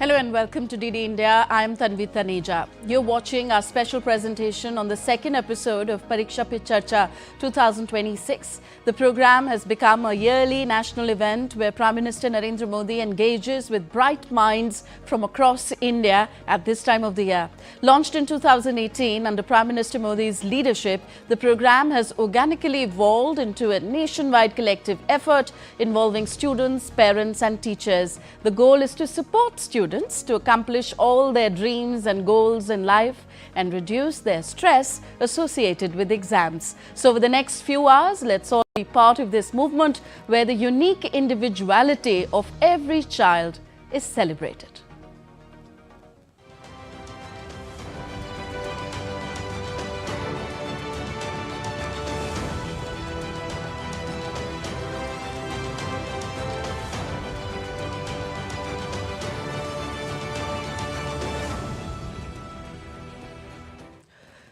Hello and welcome to DD India. I am Tanvi Taneja. You're watching our special presentation on the second episode of Pariksha Pe Charcha 2026. The program has become a yearly national event where Prime Minister Narendra Modi engages with bright minds from across India at this time of the year. Launched in 2018 under Prime Minister Modi's leadership, the program has organically evolved into a nationwide collective effort involving students, parents and teachers. The goal is to support students to accomplish all their dreams and goals in life and reduce their stress associated with exams. So over the next few hours, let's all be part of this movement where the unique individuality of every child is celebrated.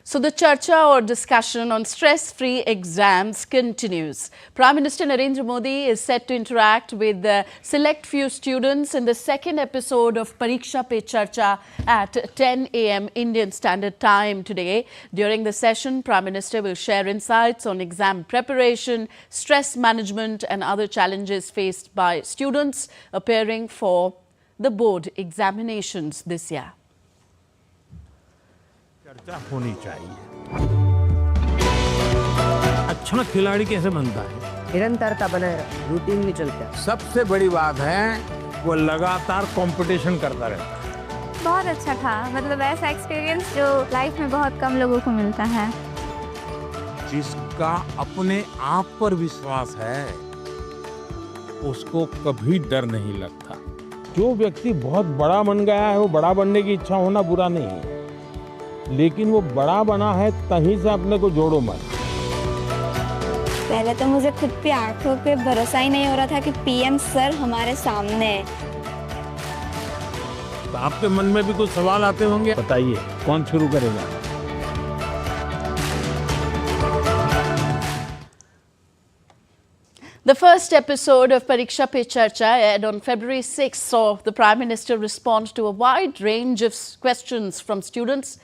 So the charcha or discussion on stress-free exams continues. Prime Minister Narendra Modi is set to interact with the select few students in the second episode of Pariksha Pe Charcha at 10 a.m. Indian Standard Time today. During the session, Prime Minister will share insights on exam preparation, stress management and other challenges faced by students appearing for the board examinations this year. चर्चा होनी चाहिए। अच्छा खिलाड़ी कैसे बनता है? निरंतरता बनाए रूटीन में चलता है। सबसे बड़ी बात है वो लगातार कंपटीशन करता रहता है। बहुत अच्छा था, मतलब ऐसा एक्सपीरियंस जो लाइफ में बहुत कम लोगों को मिलता है। जिसका अपने आप पर विश्वास है उसको कभी डर नहीं लगता। जो व्यक्ति बहुत बड़ा बन गया है वो बड़ा बनने की इच्छा होना बुरा नहीं है, लेकिन वो बड़ा बना है तहीं से अपने को जोड़ो मत। पहले तो मुझे खुद पे आंखों पे भरोसा ही नहीं हो रहा था कि पीएम सर हमारे सामने है। तो आपके मन में भी कुछ सवाल आते होंगे, बताइए कौन शुरू करेगा? The first episode of Pariksha Pe Charcha aired on February 6 saw the Prime Minister respond to a wide range of questions from students.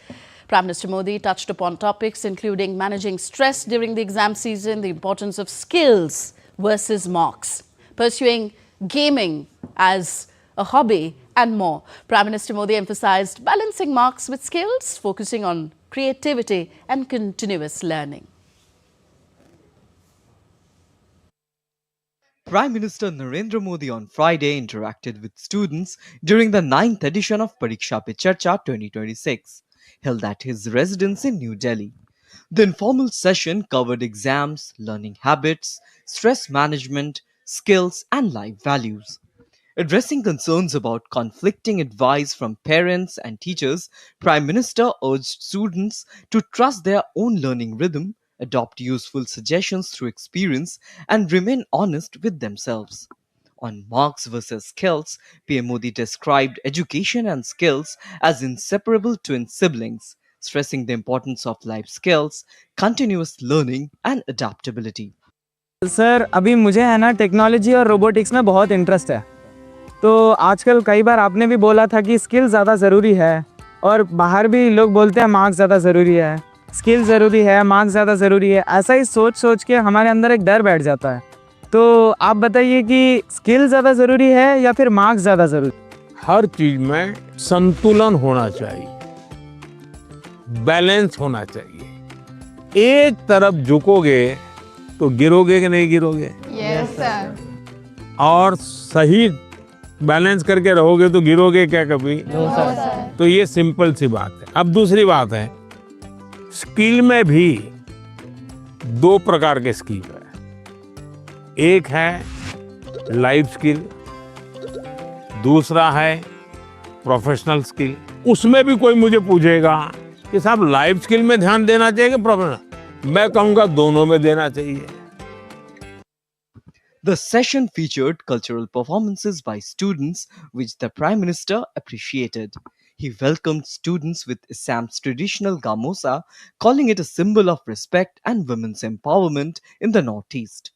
Prime Minister Modi touched upon topics including managing stress during the exam season, the importance of skills versus marks, pursuing gaming as a hobby and more. Prime Minister Modi emphasized balancing marks with skills, focusing on creativity and continuous learning. Prime Minister Narendra Modi on Friday interacted with students during the 9th edition of Pariksha Pe Charcha 2026, held at his residence in New Delhi. The informal session covered exams, learning habits, stress management, skills, and life values. Addressing concerns about conflicting advice from parents and teachers, Prime Minister urged students to trust their own learning rhythm, adopt useful suggestions through experience, and remain honest with themselves. On marks versus skills, PM Modi described education and skills as inseparable twin siblings, stressing the importance of life skills, continuous learning, and adaptability. Sir अभी मुझे है ना technology और robotics में बहुत interest है, तो आजकल कई बार आपने भी बोला था कि स्किल ज़्यादा ज़रूरी है और बाहर भी लोग बोलते हैं मार्क्स ज़्यादा ज़रूरी है, स्किल ज़रूरी है, मार्क्स ज़्यादा ज़रूरी है। ऐसा ही सोच सोच के हमारे अंदर एक डर बैठ जाता है। तो आप बताइए कि स्किल ज़्यादा ज़रूरी है या फिर मार्क्स ज़्यादा ज़रूरी? हर चीज में संतुलन होना चाहिए, बैलेंस होना चाहिए। एक तरफ झुकोगे तो गिरोगे कि नहीं गिरोगे? Yes sir. और सही बैलेंस करके रहोगे तो गिरोगे क्या कभी? No sir. तो ये सिंपल सी बात है। अब दूसरी बात है, स्किल में भी दो प्रकार के स्किल है। एक है लाइफ स्किल, दूसरा है प्रोफेशनल स्किल। उसमें भी कोई मुझे पूछेगा कि साहब लाइफ स्किल में ध्यान देना चाहिए कि प्रोफेशनल, मैं कहूंगा दोनों में देना चाहिए। The session featured cultural performances by students, which the Prime Minister appreciated. He welcomed students with Assam's traditional gamosa, calling it a symbol of respect and women's empowerment in the Northeast.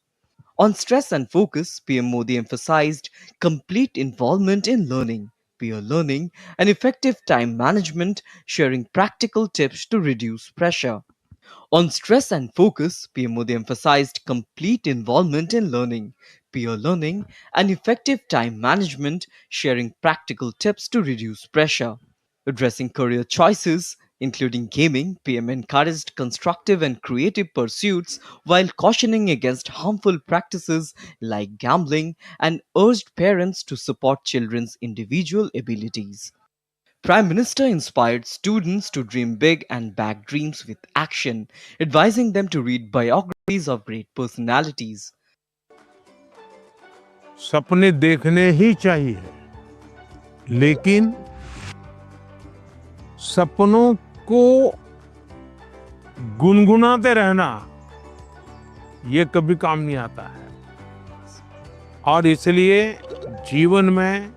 On stress and focus, PM Modi emphasized complete involvement in learning, peer learning, and effective time management, sharing practical tips to reduce pressure. On stress and focus, PM Modi emphasized complete involvement in learning, peer learning, and effective time management, sharing practical tips to reduce pressure. Addressing career choices, including gaming, PM encouraged constructive and creative pursuits while cautioning against harmful practices like gambling and urged parents to support children's individual abilities. Prime Minister inspired students to dream big and back dreams with action, advising them to read biographies of great personalities. सपने देखने ही चाहिए, लेकिन सपनों को गुनगुनाते रहना ये कभी काम नहीं आता है। और इसलिए जीवन में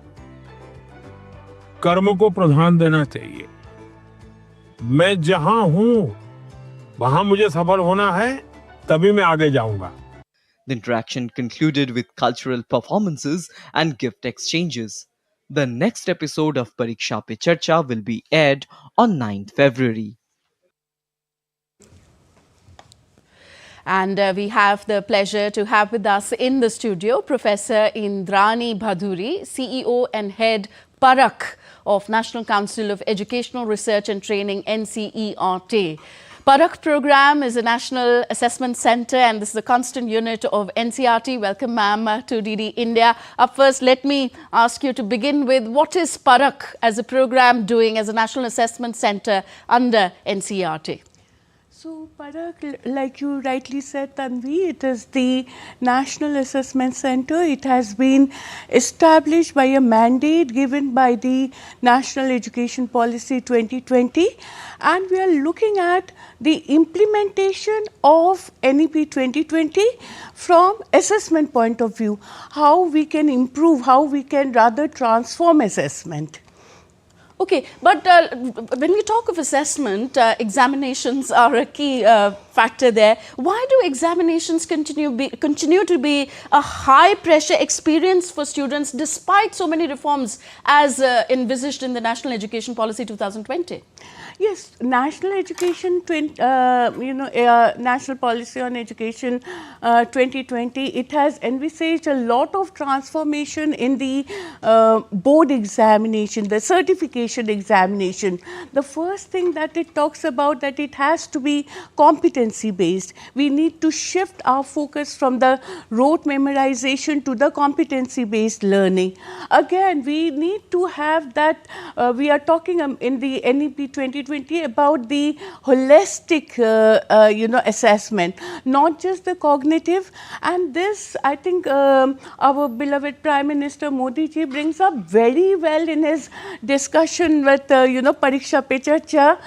कर्म को प्रधान देना चाहिए। मैं जहां हूं वहां मुझे सफल होना है, तभी मैं आगे जाऊंगा। The interaction concluded with cultural performances and gift exchanges. The next episode of Pariksha Pe Charcha will be aired on 9th February. And we have the pleasure to have with us in the studio Professor Indrani Bhaduri, CEO and Head Parak of National Council of Educational Research and Training, NCERT. Parak program is a national assessment center and this is a constant unit of NCERT. Welcome, ma'am, to DD India. Up first, let me ask you to begin with what is Parak as a program doing as a national assessment center under NCERT? So, Parak, like you rightly said, Tanvi, it is the National Assessment Center. It has been established by a mandate given by the National Education Policy 2020, and we are looking at the implementation of NEP 2020 from assessment point of view, how we can improve, how we can rather transform assessment. Okay, but when we talk of assessment, examinations are a key factor there. Why do examinations continue to be a high pressure experience for students despite so many reforms as envisaged in the National Education Policy 2020? Yes, National Education, National Policy on Education 2020, it has envisaged a lot of transformation in the board examination, the certification examination. The first thing that it talks about that it has to be competency based. We need to shift our focus from the rote memorization to the competency based learning. Again, we need to have that, we are talking in the NEP 2020 about the holistic, assessment, not just the cognitive. And this, I think, our beloved Prime Minister Modi ji brings up very well in his discussion with, Pariksha Pe Charcha,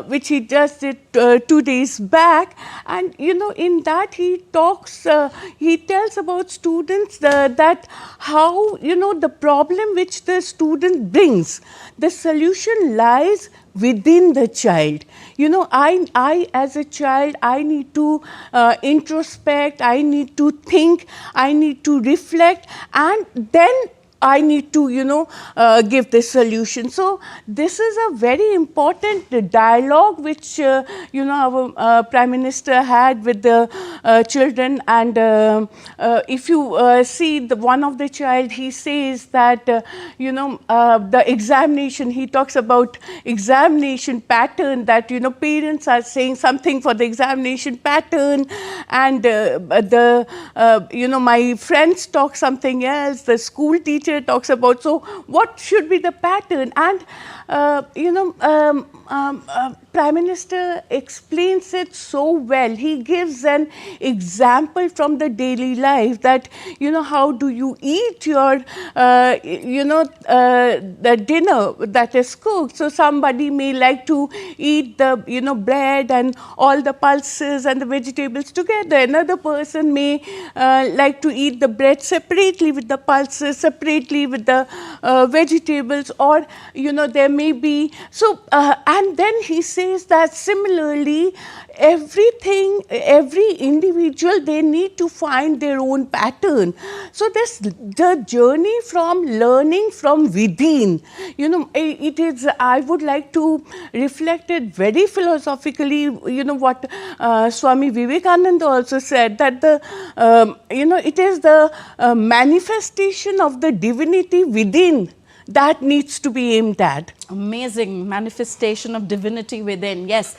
which he just did 2 days back. And, in that he talks, he tells about students that how, the problem which the student brings, the solution lies within the child. I as a child, I need to introspect, I need to think, I need to reflect, and then I need to, give the solution. So this is a very important dialogue which, our Prime Minister had with the children. And if you see one of the child, he says that, the examination, he talks about examination pattern, that, parents are saying something for the examination pattern, and my friends talk something else, the school teacher talks about. So what should be the pattern? And Prime Minister explains it so well. He gives an example from the daily life that, how do you eat your, the dinner that is cooked. So somebody may like to eat the, bread and all the pulses and the vegetables together. Another person may like to eat the bread separately with the pulses, separately with the vegetables, or, there may be. So And then he says that similarly, every individual, they need to find their own pattern. So the journey from learning from within, it is, I would like to reflect it very philosophically, what Swami Vivekananda also said, that it is the manifestation of the divinity within that needs to be aimed at. Amazing manifestation of divinity within, yes.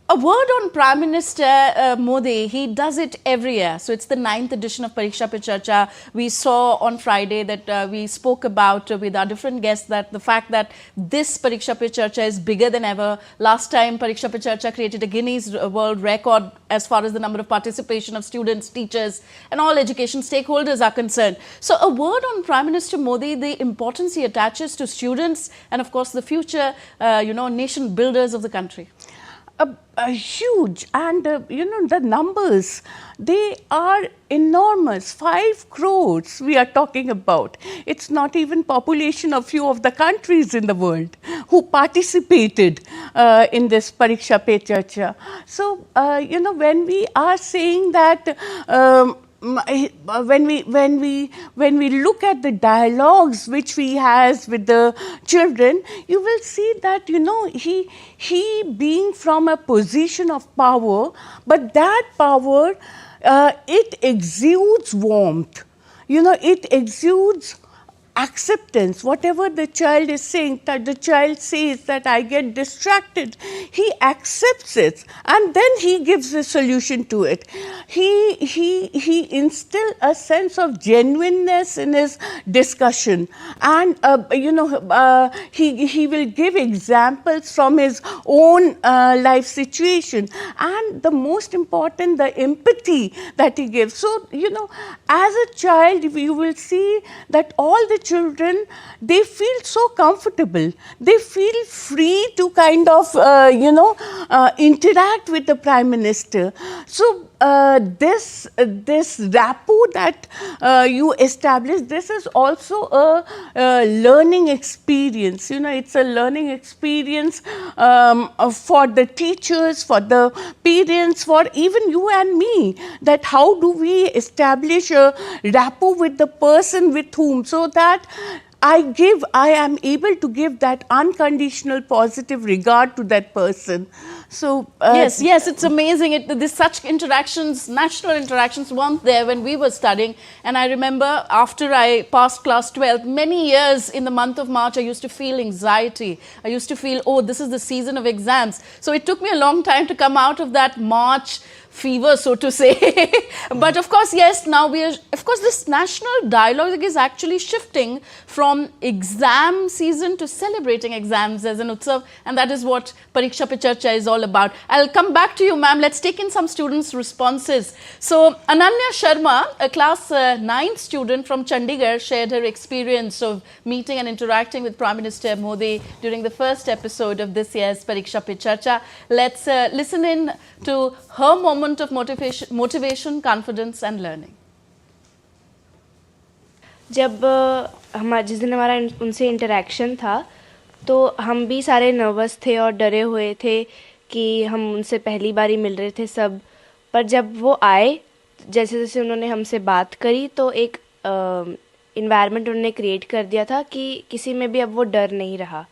A word on Prime Minister Modi, he does it every year. So it's the 9th edition of Pariksha Pe Charcha. We saw on Friday that we spoke about with our different guests that the fact that this Pariksha Pe Charcha is bigger than ever. Last time Pariksha Pe Charcha created a Guinness World Record as far as the number of participation of students, teachers and all education stakeholders are concerned. So a word on Prime Minister Modi, the importance he attaches to students and of course the future, nation builders of the country. A huge, and the numbers, they are enormous. 5 crores we are talking about. It's not even population of few of the countries in the world who participated in this Pariksha Pe Charcha. So when we are saying that when we look at the dialogues which he has with the children, you will see that he being from a position of power, but that power it exudes warmth, it exudes acceptance. Whatever the child is saying, that the child says that I get distracted, he accepts it and then he gives a solution to it. He instills a sense of genuineness in his discussion, and he will give examples from his own life situation, and the most important, the empathy that he gives. So as a child, you will see that all the children, they feel so comfortable. They feel free to kind of, interact with the Prime Minister. So this rapport that you establish, this is also a learning experience. It's a learning experience for the teachers, for the parents, for even you and me, that how do we establish a rapport with the person with whom, so that I am able to give that unconditional positive regard to that person. So yes, it's amazing. There's such interactions, national interactions weren't there when we were studying. And I remember after I passed class 12, many years in the month of March, I used to feel anxiety. I used to feel, oh, this is the season of exams. So it took me a long time to come out of that March fever, so to say. But of course, yes, now this national dialogue is actually shifting from exam season to celebrating exams as an utsav, and that is what Pariksha Pe Charcha is all about. I'll come back to you, ma'am. Let's take in some students' responses. So Ananya Sharma, a class 9th student from Chandigarh, shared her experience of meeting and interacting with Prime Minister Modi during the first episode of this year's Pariksha Pe Charcha. Let's listen in to her moment of motivation, confidence and learning. जब जिस दिन हमारा उनसे interaction था, तो हम भी सारे नर्वस थे और डरे हुए थे कि हम उनसे पहली बार ही मिल रहे थे सब. पर जब वो आए, जैसे जैसे उन्होंने हमसे बात करी, तो एक इन्वायरमेंट उन्होंने क्रिएट कर दिया था कि किसी में भी अब वो डर नहीं रहा.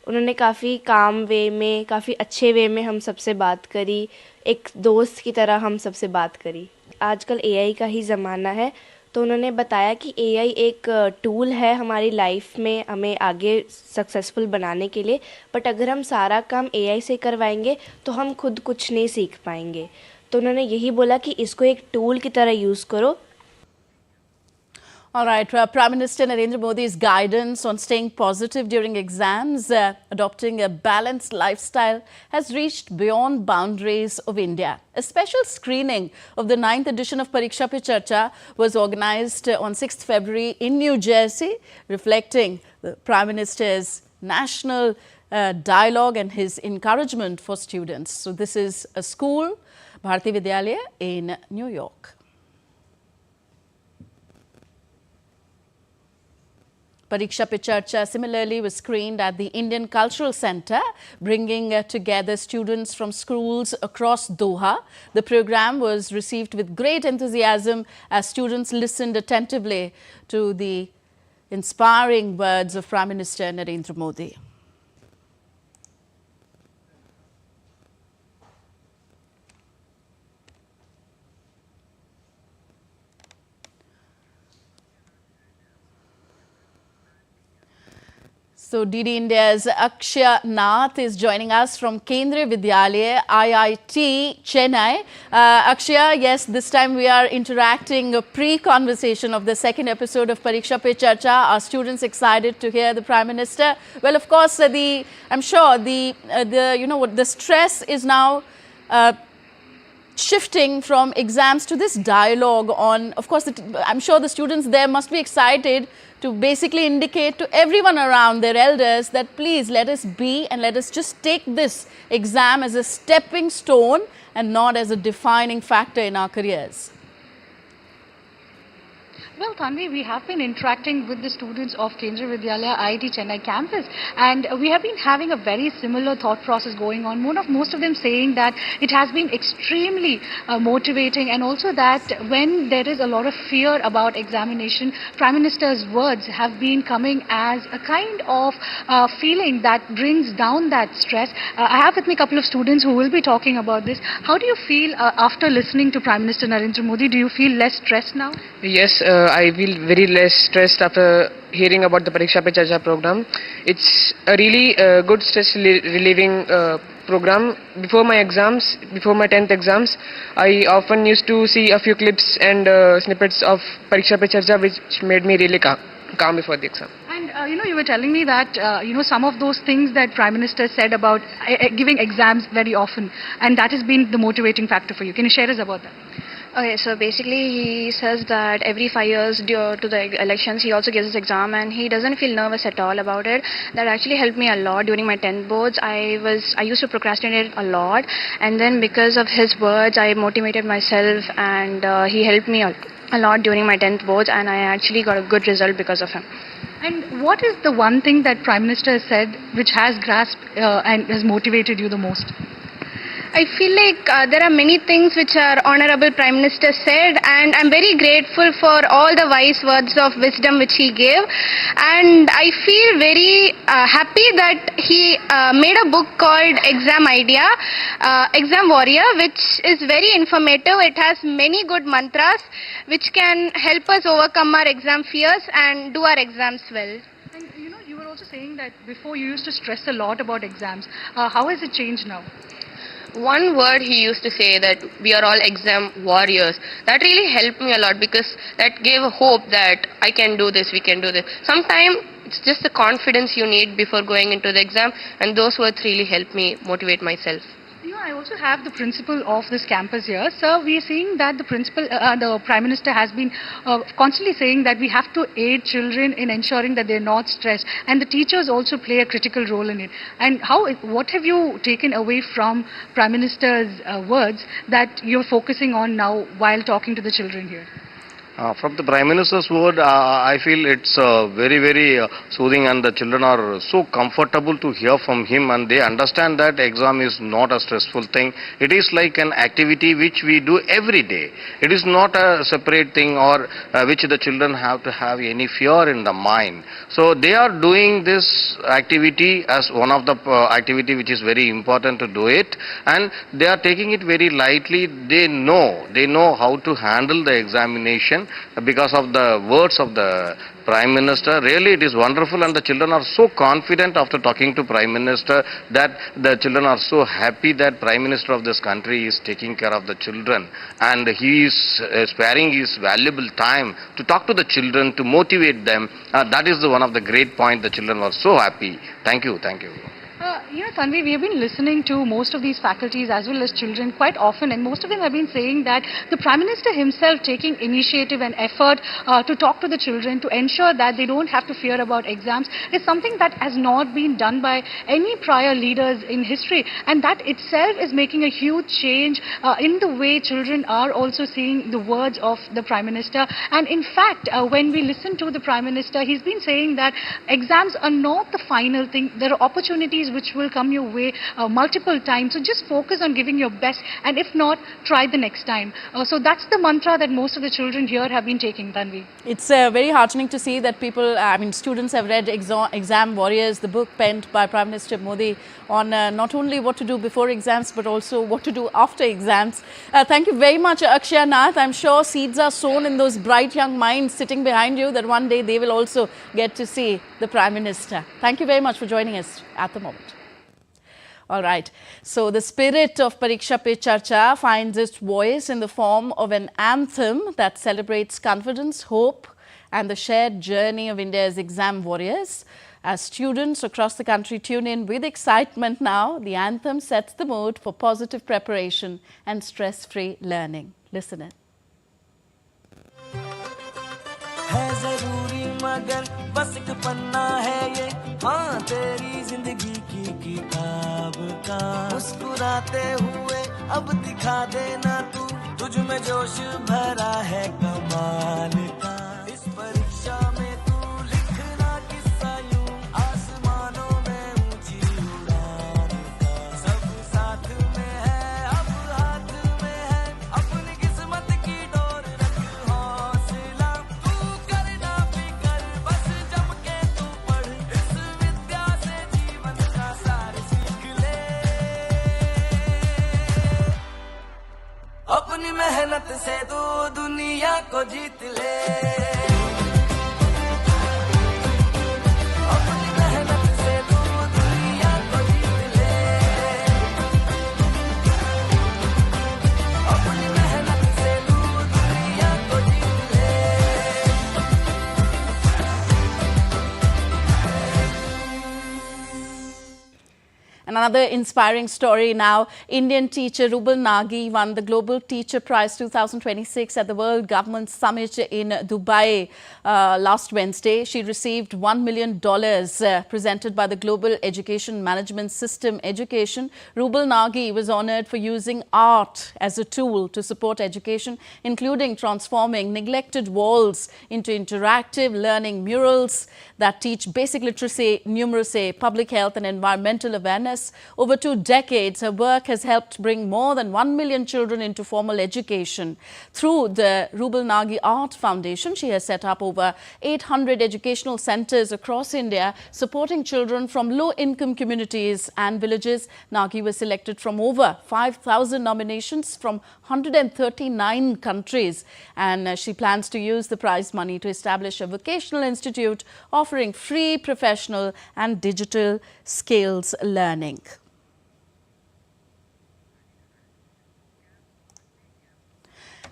उन्होंने काफ़ी काम वे में, काफ़ी अच्छे वे में हम सबसे बात करी, एक दोस्त की तरह हम सबसे बात करी. आजकल एआई का ही ज़माना है, तो उन्होंने बताया कि एआई एक टूल है हमारी लाइफ में हमें आगे सक्सेसफुल बनाने के लिए, बट अगर हम सारा काम एआई से करवाएंगे तो हम खुद कुछ नहीं सीख पाएंगे. तो उन्होंने यही बोला कि इसको एक टूल की तरह यूज़ करो. All right, Prime Minister Narendra Modi's guidance on staying positive during exams, adopting a balanced lifestyle has reached beyond boundaries of India. A special screening of the 9th edition of Pariksha Pe Charcha was organized on 6th February in New Jersey, reflecting the Prime Minister's national dialogue and his encouragement for students. So this is a school, Bharati Vidyalaya in New York. Pariksha Pe Charcha similarly was screened at the Indian Cultural Centre, bringing together students from schools across Doha. The program was received with great enthusiasm as students listened attentively to the inspiring words of Prime Minister Narendra Modi. So, DD India's Akshay Nath is joining us from Kendriya Vidyalaya, IIT, Chennai. Akshay, yes, this time we are interacting a pre-conversation of the second episode of Pariksha Pe Charcha. Are students excited to hear the Prime Minister? Well, of course, I'm sure the stress is now shifting from exams to this dialogue on, of course, I'm sure the students there must be excited to basically indicate to everyone around their elders that please let us be and let us just take this exam as a stepping stone and not as a defining factor in our careers. Well, Tanvi, we have been interacting with the students of Kendriya Vidyalaya IIT Chennai campus, and we have been having a very similar thought process going on. Most of them saying that it has been extremely motivating, and also that when there is a lot of fear about examination, Prime Minister's words have been coming as a kind of feeling that brings down that stress. I have with me a couple of students who will be talking about this. How do you feel after listening to Prime Minister Narendra Modi? Do you feel less stressed now? Yes, I feel very less stressed after hearing about the Pariksha Pe Charcha program. It's a really good stress relieving program. Before my exams, before my 10th exams, I often used to see a few clips and snippets of Pariksha Pe Charcha, which made me really calm before the exam. And you were telling me that some of those things that Prime Minister said about giving exams very often, and that has been the motivating factor for you. Can you share us about that? Okay, so basically he says that every 5 years due to the elections he also gives his exam and he doesn't feel nervous at all about it. That actually helped me a lot during my 10th boards. I used to procrastinate a lot, and then because of his words I motivated myself, and he helped me a lot during my 10th boards, and I actually got a good result because of him. And what is the one thing that Prime Minister has said which has grasped and has motivated you the most? I feel like there are many things which our Honorable Prime Minister said, and I'm very grateful for all the wise words of wisdom which he gave, and I feel very happy that he made a book called Exam Idea, Exam Warrior, which is very informative. It has many good mantras which can help us overcome our exam fears and do our exams well. And you were also saying that before you used to stress a lot about exams. How has it changed now? One word he used to say, that we are all exam warriors, that really helped me a lot, because that gave hope that I can do this, we can do this. Sometimes it's just the confidence you need before going into the exam, and those words really helped me motivate myself. I also have the principal of this campus here. Sir, we are seeing that the Prime Minister has been constantly saying that we have to aid children in ensuring that they're not stressed, and the teachers also play a critical role in it. And what have you taken away from Prime Minister's words that you're focusing on now while talking to the children here? From the Prime Minister's word, I feel it's very, very soothing, and the children are so comfortable to hear from him, and they understand that exam is not a stressful thing. It is like an activity which we do every day. It is not a separate thing or which the children have to have any fear in the mind. So they are doing this activity as one of the activity which is very important to do it, and they are taking it very lightly. They know how to handle the examination because of the words of the Prime Minister. Really, it is wonderful, and the children are so confident after talking to Prime Minister that the children are so happy that Prime Minister of this country is taking care of the children, and he is sparing his valuable time to talk to the children, to motivate them. That is one of the great points. The children were so happy. Thank you. Tanvi, we have been listening to most of these faculties as well as children quite often, and most of them have been saying that the Prime Minister himself taking initiative and effort to talk to the children to ensure that they don't have to fear about exams is something that has not been done by any prior leaders in history, and that itself is making a huge change in the way children are also seeing the words of the Prime Minister. And in fact, when we listen to the Prime Minister, he's been saying that exams are not the final thing. There are opportunities which will come your way multiple times. So just focus on giving your best, and if not, try the next time. So that's the mantra that most of the children here have been taking, Tanvi. It's very heartening to see that people, students have read Exam Warriors, the book penned by Prime Minister Modi on not only what to do before exams, but also what to do after exams. Thank you very much, Akshay Nath. I'm sure seeds are sown in those bright young minds sitting behind you that one day they will also get to see the Prime Minister. Thank you very much for joining us at the moment. All right. So the spirit of Pariksha Pe Charcha finds its voice in the form of an anthem that celebrates confidence, hope, and the shared journey of India's exam warriors. As students across the country tune in with excitement now, the anthem sets the mood for positive preparation and stress-free learning. Listen in. है ज़रूरी मगर बस एक पन्ना है ये, हाँ तेरी जिंदगी की किताब का। मुस्कुराते हुए अब दिखा देना तू, तुझ में जोश भरा है कमाल का। इस परीक्षा में तू लिखना किस्सा यूं, आसमानों में ऊंची उड़ान का। सब साथ में है अब हाथ में है, अपनी किस्मत की डोर रख हौसला। तू करना फिकर बस जम के तू पढ़, इस विद्या से जीवन का सार सीख ले। अपनी मेहनत से तू दुनिया को जीत ले। अपनी मेहनत से तू दुनिया को जीत ले। अपनी मेहनत से तू दुनिया को जीत ले। Another inspiring story now. Indian teacher Rubal Nagi won the Global Teacher Prize 2026 at the World Government Summit in Dubai last Wednesday. She received $1 million presented by the Global Education Management System Education. Rubal Nagi was honored for using art as a tool to support education, including transforming neglected walls into interactive learning murals that teach basic literacy, numeracy, public health and environmental awareness. Over 2 decades, her work has helped bring more than 1 million children into formal education. Through the Rubal Nagi Art Foundation, she has set up over 800 educational centers across India, supporting children from low-income communities and villages. Nagi was selected from over 5,000 nominations from 139 countries, and she plans to use the prize money to establish a vocational institute offering free professional and digital skills learning.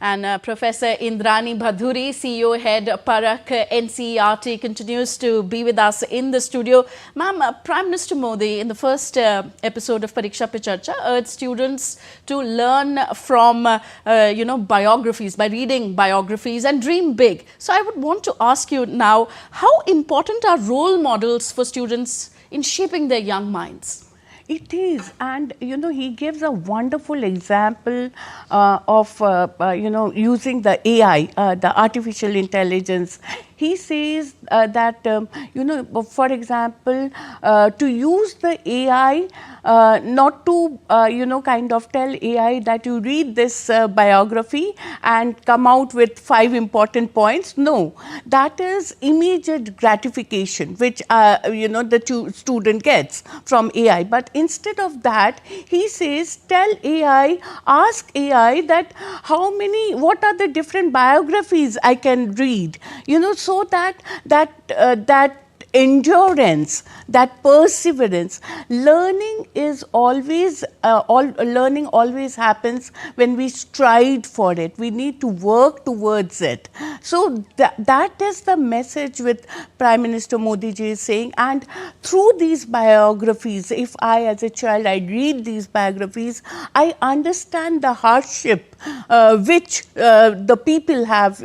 And Professor Indrani Bhaduri, CEO head Parak NCERT, continues to be with us in the studio. Ma'am, Prime Minister Modi in the first episode of Pariksha Pe Charcha urged students to learn from biographies, by reading biographies and dream big. So I would want to ask you now, how important are role models for students in shaping their young minds? It is, and he gives a wonderful example of using the AI, the artificial intelligence. He says that for example, to use the AI, not to kind of tell AI that you read this biography and come out with 5 important points. No, that is immediate gratification, which the student gets from AI. But instead of that, he says, tell AI, ask AI that what are the different biographies I can read, so that endurance, that perseverance. Learning is always, learning always happens when we strive for it. We need to work towards it. So that is the message with Prime Minister Modi ji is saying. And through these biographies, if I as a child, I read these biographies, I understand the hardship which the people have,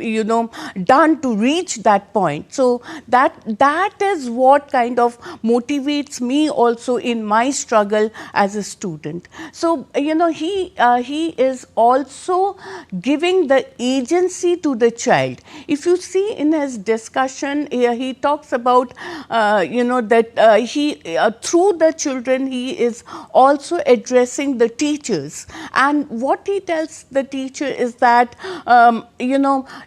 done to reach that point. So that is what kind of motivates me also in my struggle as a student. So, he is also giving the agency to the child. If you see in his discussion, he talks about, that he, through the children, he is also addressing the teachers. And what he tells the teacher is that,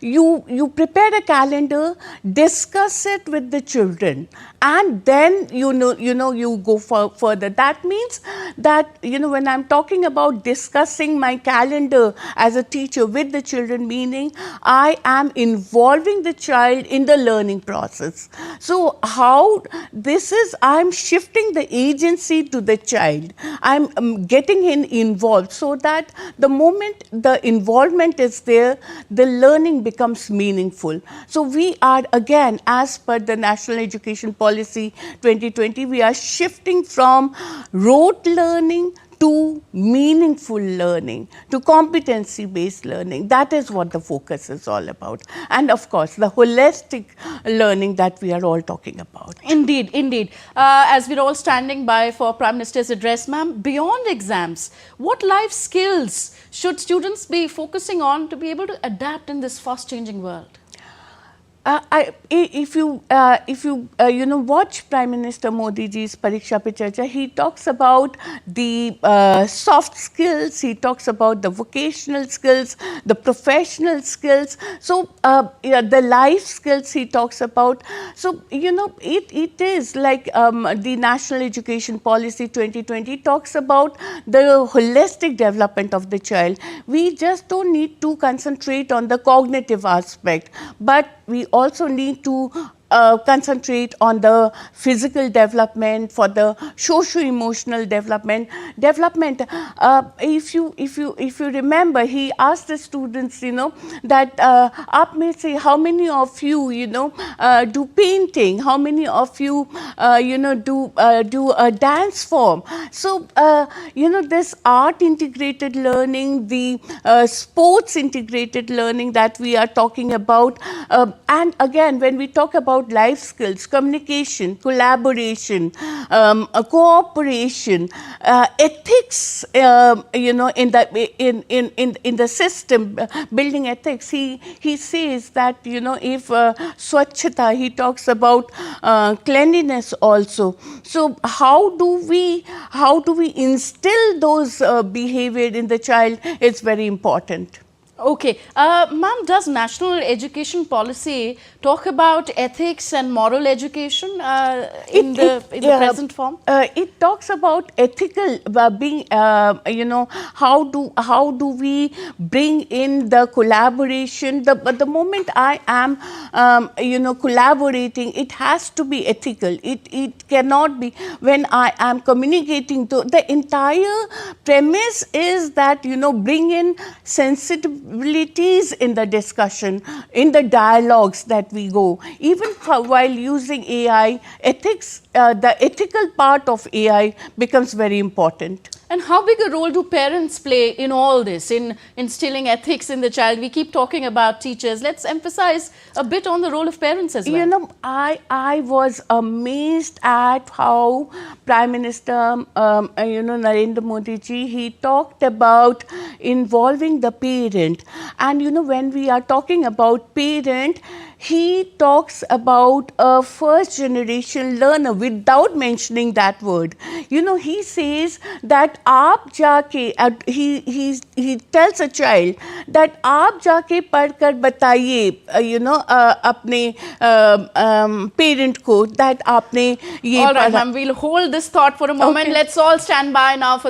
you prepare a calendar, discuss it with the children, and then you go further. That means that when I'm talking about discussing my calendar as a teacher with the children, meaning I am involving the child in the learning process. So how this is, I'm shifting the agency to the child. I'm getting him involved so that the moment the involvement is there, the learning becomes meaningful. So we are again, as per the National Education Policy 2020, we are shifting from rote learning to meaningful learning, to competency-based learning. That is what the focus is all about. And of course, the holistic learning that we are all talking about. Indeed, indeed. As we're all standing by for Prime Minister's address, ma'am, beyond exams, what life skills should students be focusing on to be able to adapt in this fast-changing world? If you watch Prime Minister Modi ji's Pariksha Pe Charcha, he talks about the soft skills, he talks about the vocational skills, the professional skills, so the life skills he talks about. So it is like the National Education Policy 2020 talks about the holistic development of the child. We just don't need to concentrate on the cognitive aspect, but we also need to concentrate on the physical development, for the socio-emotional development. If you remember, he asked the students, that aap mein se how many of you, do painting, how many of you, do a dance form. So this art integrated learning, the sports integrated learning that we are talking about, and again when we talk about life skills, communication, collaboration, cooperation, ethics, in the system, building ethics. He says that if swachhata, he talks about cleanliness also. So how do we instill those behavior in the child? It's very important. Okay. Ma'am, does National Education Policy talk about ethics and moral education in the present form? It talks about ethical being, how do we bring in the collaboration. The moment I am, collaborating, it has to be ethical. It cannot be when I am communicating. The entire premise is that, bring in sensitivity in the discussion, in the dialogues that we go. Even while using AI, ethics, the ethical part of AI becomes very important. And how big a role do parents play in all this, in instilling ethics in the child? We keep talking about teachers. Let's emphasize a bit on the role of parents as well. I was amazed at how Prime Minister, Narendra Modi ji, he talked about involving the parent. And, when we are talking about parent, he talks about a first generation learner without mentioning that word. He says that aap jaake, he tells a child that aap jaake padh kar bataiye, apne parent ko that aapne ye. All right, ma'am, we'll hold this thought for a moment. Okay. Let's all stand by now for the